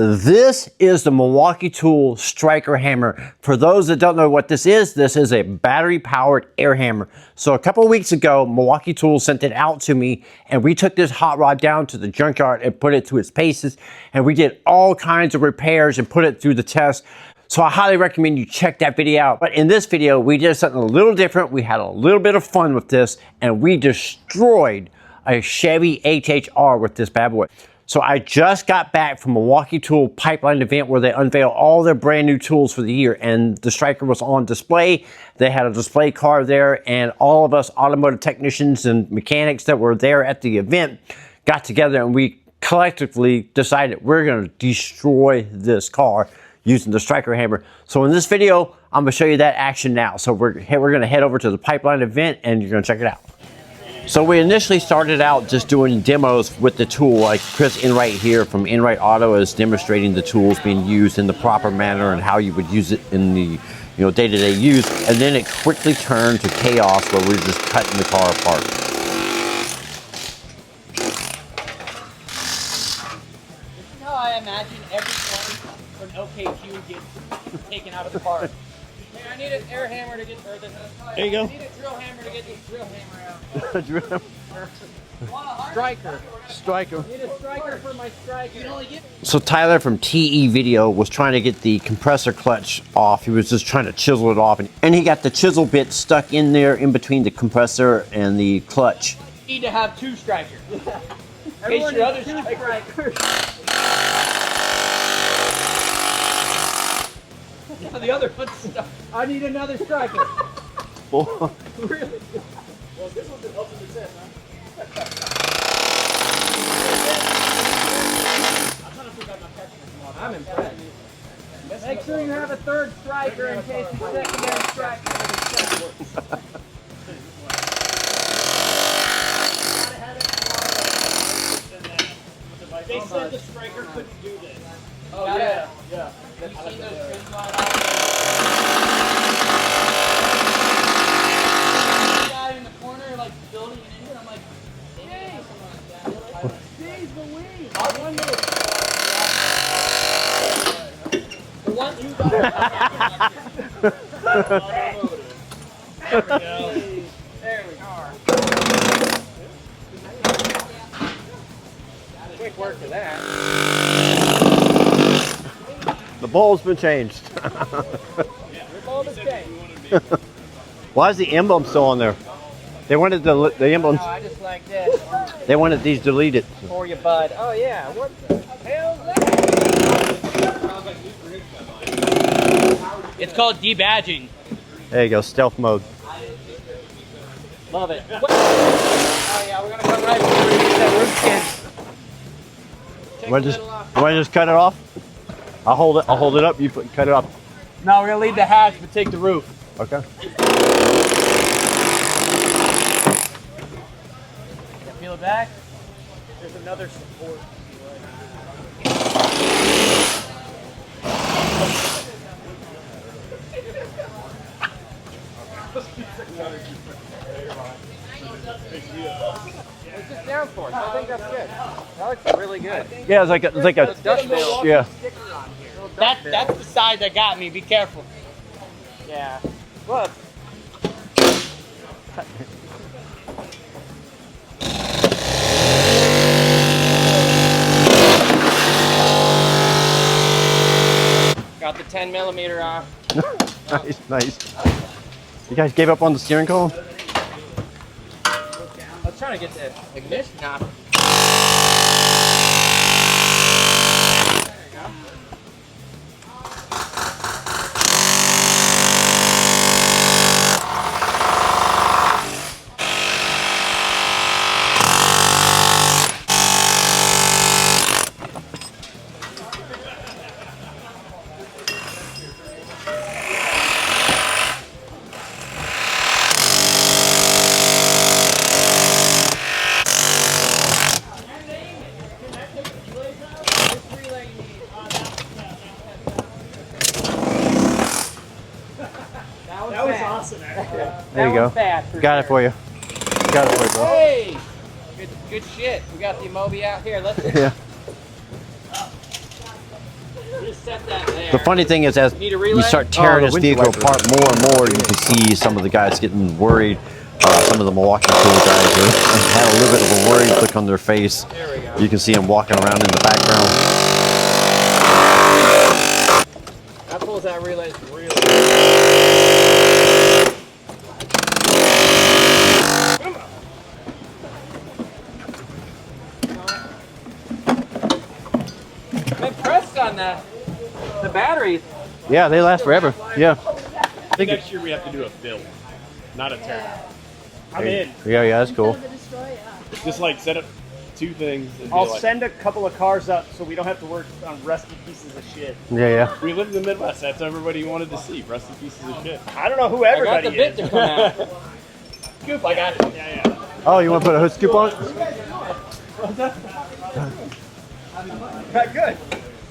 This is the Milwaukee Tool Striker hammer. For those that don't know what this is a battery-powered air hammer. So a couple of weeks ago, Milwaukee Tool sent it out to me, and we took this hot rod down to the junkyard and put it through its paces, and we did all kinds of repairs and put it through the test. So I highly recommend you check that video out. But in this video, we did something a little different. We had a little bit of fun with this, and we destroyed a Chevy HHR with this bad boy. So I just got back from Milwaukee Tool Pipeline event where they unveiled all their brand new tools for the year, and the Striker was on display. They had a display car there, and all of us automotive technicians and mechanics that were there at the event got together, and we collectively decided we're going to destroy this car using the Striker hammer. So in this video, I'm going to show you that action now. So we're going to head over to the Pipeline event, and you're going to check it out. So we initially started out just doing demos with the tool, like Chris Enright here from Enright Auto is demonstrating the tools being used in the proper manner and how you would use it in the day-to-day use. And then it quickly turned to chaos where we're just cutting the car apart. This is how I imagine every part from LKQ gets taken out of the car. Hey, I need an air hammer to get, There you go. I need a drill hammer to get this drill hammer out. Striker. I need a striker for my striker. So Tyler from TE Video was trying to get the compressor clutch off. He was just trying to chisel it off, and he got the chisel bit stuck in there in between the compressor and the clutch. You need to have two strikers. In case your other striker. Yeah, the other one's stuck. I need another striker. Oh. Really? Well, this one's an ultimate test, huh? I'm impressed. Make sure you have a third striker in case the secondary striker works. They said the striker couldn't do this. Oh, yeah. Yeah. Have you seen those strings going on? Guy in the corner, like, building an engine, I'm like, hey, jeez Louise. I wonder the one you got. There we go. There we are. Quick work for that. The bulb's been changed. Your bulb is changed. Why is the emblem still on there? They wanted the emblem. No, I just like this. They wanted these deleted. For you, bud. Oh yeah. What the hell is that? It's called debadging. There you go, stealth mode. Love it. Oh yeah, we're gonna come right before we get that roof skin. Want to just cut it off? I'll hold it up. You cut it off. No, we're gonna leave the hatch, but take the roof. Okay. Peel it back. There's another support. It's just down for it. I think that's good. That looks really good. Yeah, it's like a Dust mill. yeah. That's the side that got me. Be careful. Yeah. Look. Got the 10mm off. Nice. You guys gave up on the steering column? I was trying to get the ignition off. There you go. That was awesome, actually. There you go. Got it for you. Got it for you, bro. Hey! Good shit. We got the Mobi out here. Let's Yeah. set that there. The funny thing is, as Need a you relay? start tearing Oh, the this vehicle windshield wiper. apart more and more, you can see some of the guys getting worried. Some of the Milwaukee tool guys had a little bit of a worried look on their face. There we go. You can see them walking around in the background. That pulls that relay really. I'm impressed on the batteries. Yeah, they last forever. Yeah. I think next year we have to do a build, not a tear. I'm in. Yeah, that's cool. Just like set up 2 things. And be I'll like, send a couple of cars up so we don't have to work on rusty pieces of shit. Yeah. We live in the Midwest. That's everybody wanted to see. Rusty pieces of shit. I don't know who I got everybody the bit is. to come out. Scoop, I got you. Yeah. Oh, you want to put a hood scoop on it? Good.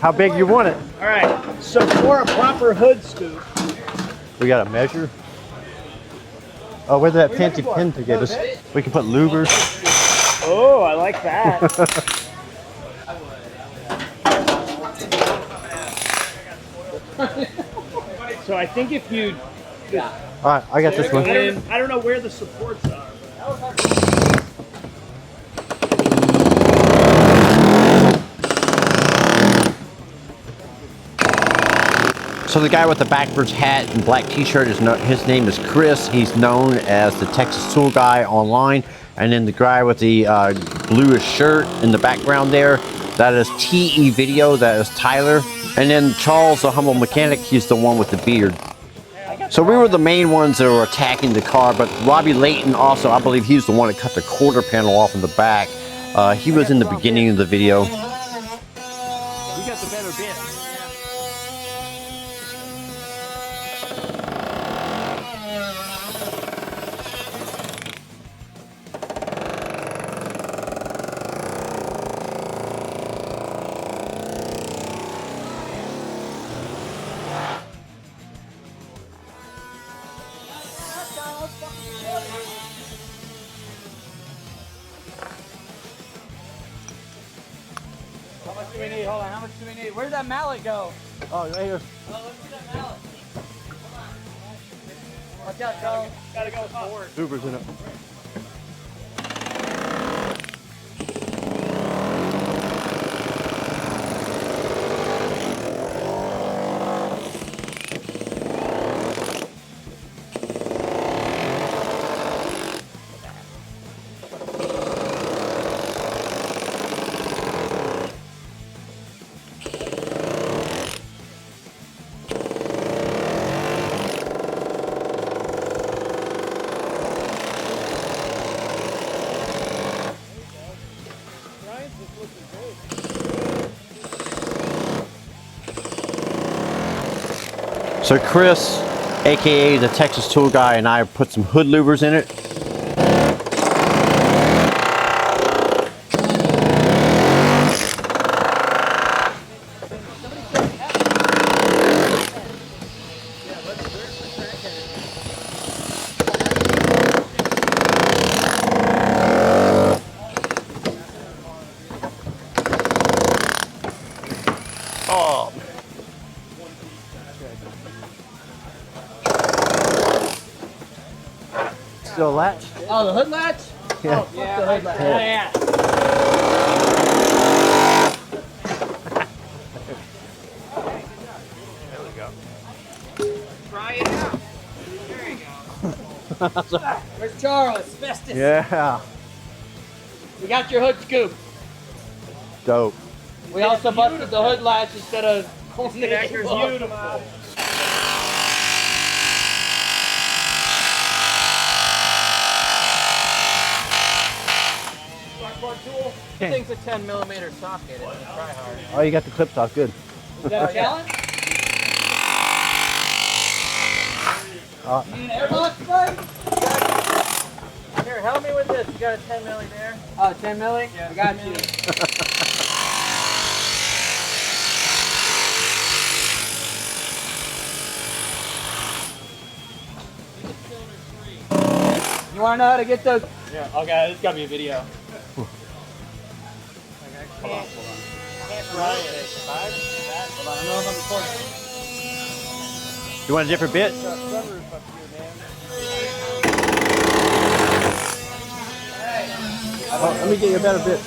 How big you want it? All right. So for a proper hood scoop, We got a measure. Oh, where's that fancy pin to give us? We can put louvers. oh, I like that. So I think if you, All right, I got this one. I don't know where the supports are. So the guy with the backwards hat and black t-shirt, his name is Chris. He's known as the Texas Tool Guy online. And then the guy with the bluish shirt in the background there, that is TE Video, that is Tyler. And then Charles, the humble mechanic, he's the one with the beard. So we were the main ones that were attacking the car, but Robbie Layton also, I believe he's the one that cut the quarter panel off in the back. He was in the beginning of the video. We got the better bit. How much do we need? Hold on, how much do we need? Where'd that mallet go? Oh, right here. Oh, let's see that mallet. Watch out, Charles. Gotta go forward. Louvers in it. So Chris, aka the Texas Tool Guy, and I put some hood louvers in it. Oh. Still latch? Oh, the hood latch? Yeah. Oh, yeah, the hood latch. Yeah. Try it out. There you go. Where's Charles? Festus. Yeah. We got your hood scoop. Dope. We also busted the hood latch instead of pulling the Connector's cable. beautiful. This thing's a 10mm socket. It's a try hard. Oh, you got the clips off. Good. Is that a challenge? You need an airbox, bud? Here, help me with this. You got a 10mm there? Oh, 10mm? Yeah. I got you. You want to know how to get those? Yeah. Okay, this got to be a video. I can't Right. Hold on, I don't know if I'm recording. You want a different bit? Sunroof up here, man. Oh, let me get you a better bit.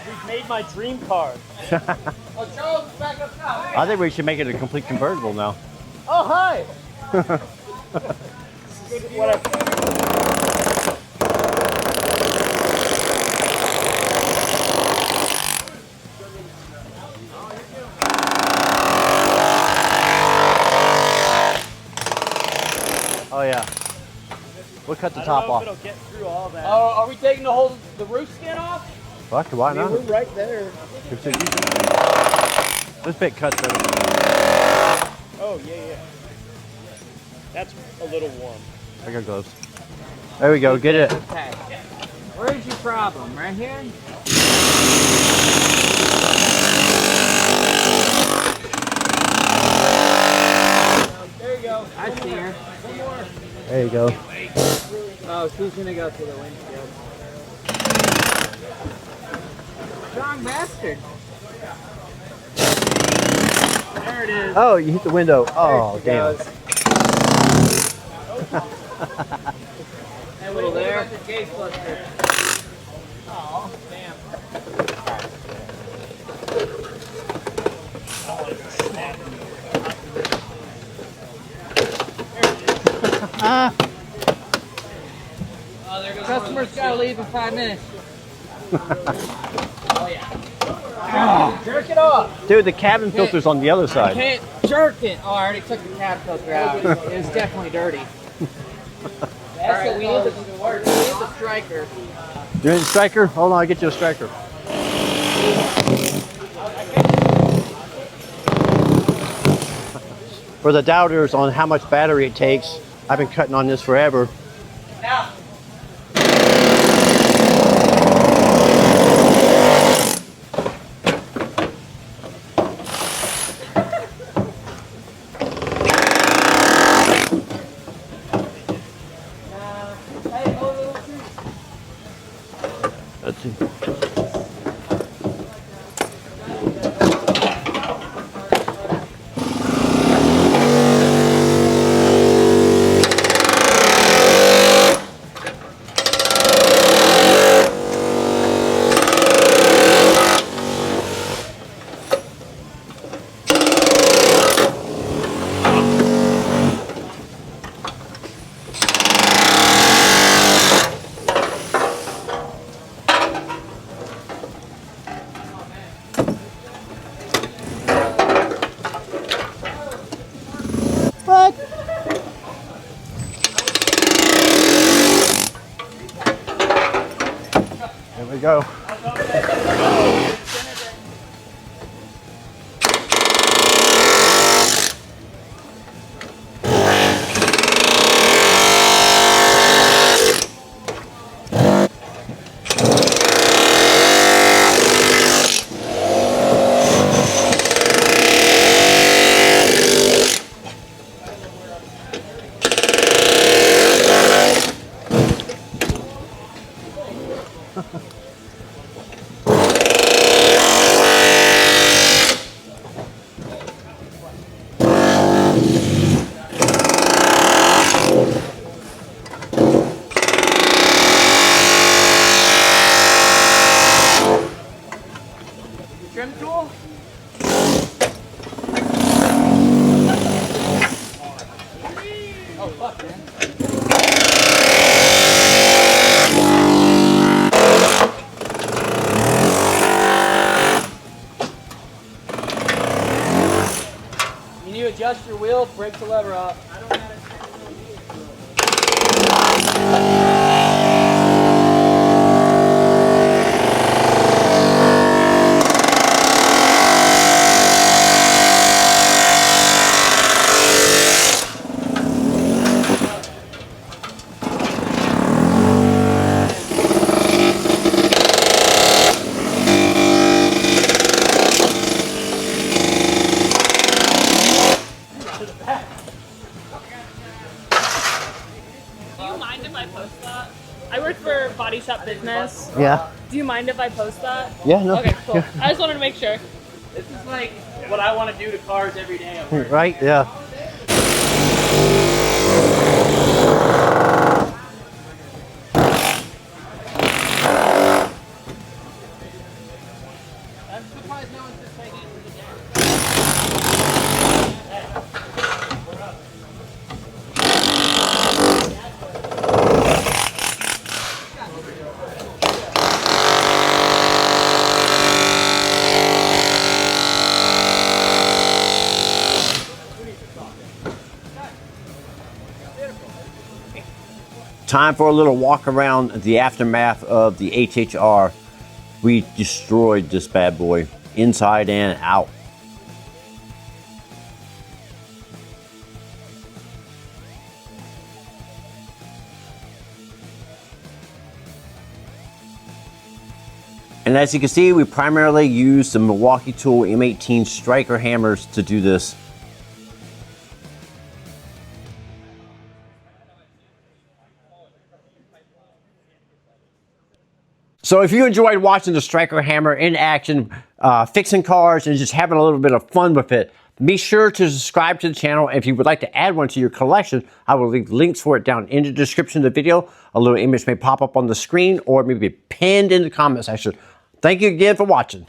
We've made my dream car. Oh, Charles is back up top. I think we should make it a complete convertible now. Oh, hi. What I Oh yeah. We'll cut the I top don't know off. if it'll get through all that. Oh, are we taking the roof skin off? Fuck, why I mean, not? we're right there. This bit cuts better. Oh, yeah. That's a little warm. I got gloves. There we go. Get it. Okay. Where's your problem? Right here? There you go. I see her. One more. There you go. Oh, she's gonna go through the windshield. Strong bastard. There it is. Oh, you hit the window. Oh, There damn. she goes. And what about the case cluster? Oh, damn. Oh, there goes customer's gotta leave in 5 minutes. Oh yeah. Jerk it off. Dude, the cabin filter's on the other side. Can't jerk it. Oh, I already took the cab filter out. It was definitely dirty. Alright, we need the striker. You need a striker? Hold on, I'll get you a striker. For the doubters on how much battery it takes, I've been cutting on this forever. Now. Let's see. What? There we go. Trim tool? Oh, fuck, man. You need to adjust your wheel, break the lever off. I don't have mind if I post that? I work for Body Shop Business. Yeah. Do you mind if I post that? Yeah, no. Okay, cool. I just wanted to make sure. This is like what I want to do to cars every day at work. Right? Yeah. I'm surprised no one's just taking it to the garage. Time for a little walk around the aftermath of the HHR. We destroyed this bad boy inside and out. And as you can see, we primarily use the Milwaukee Tool M18 Striker hammers to do this. So if you enjoyed watching the Striker hammer in action, fixing cars and just having a little bit of fun with it, be sure to subscribe to the channel. If you would like to add one to your collection, I will leave links for it down in the description of the video. A little image may pop up on the screen or maybe pinned in the comment section. Thank you again for watching.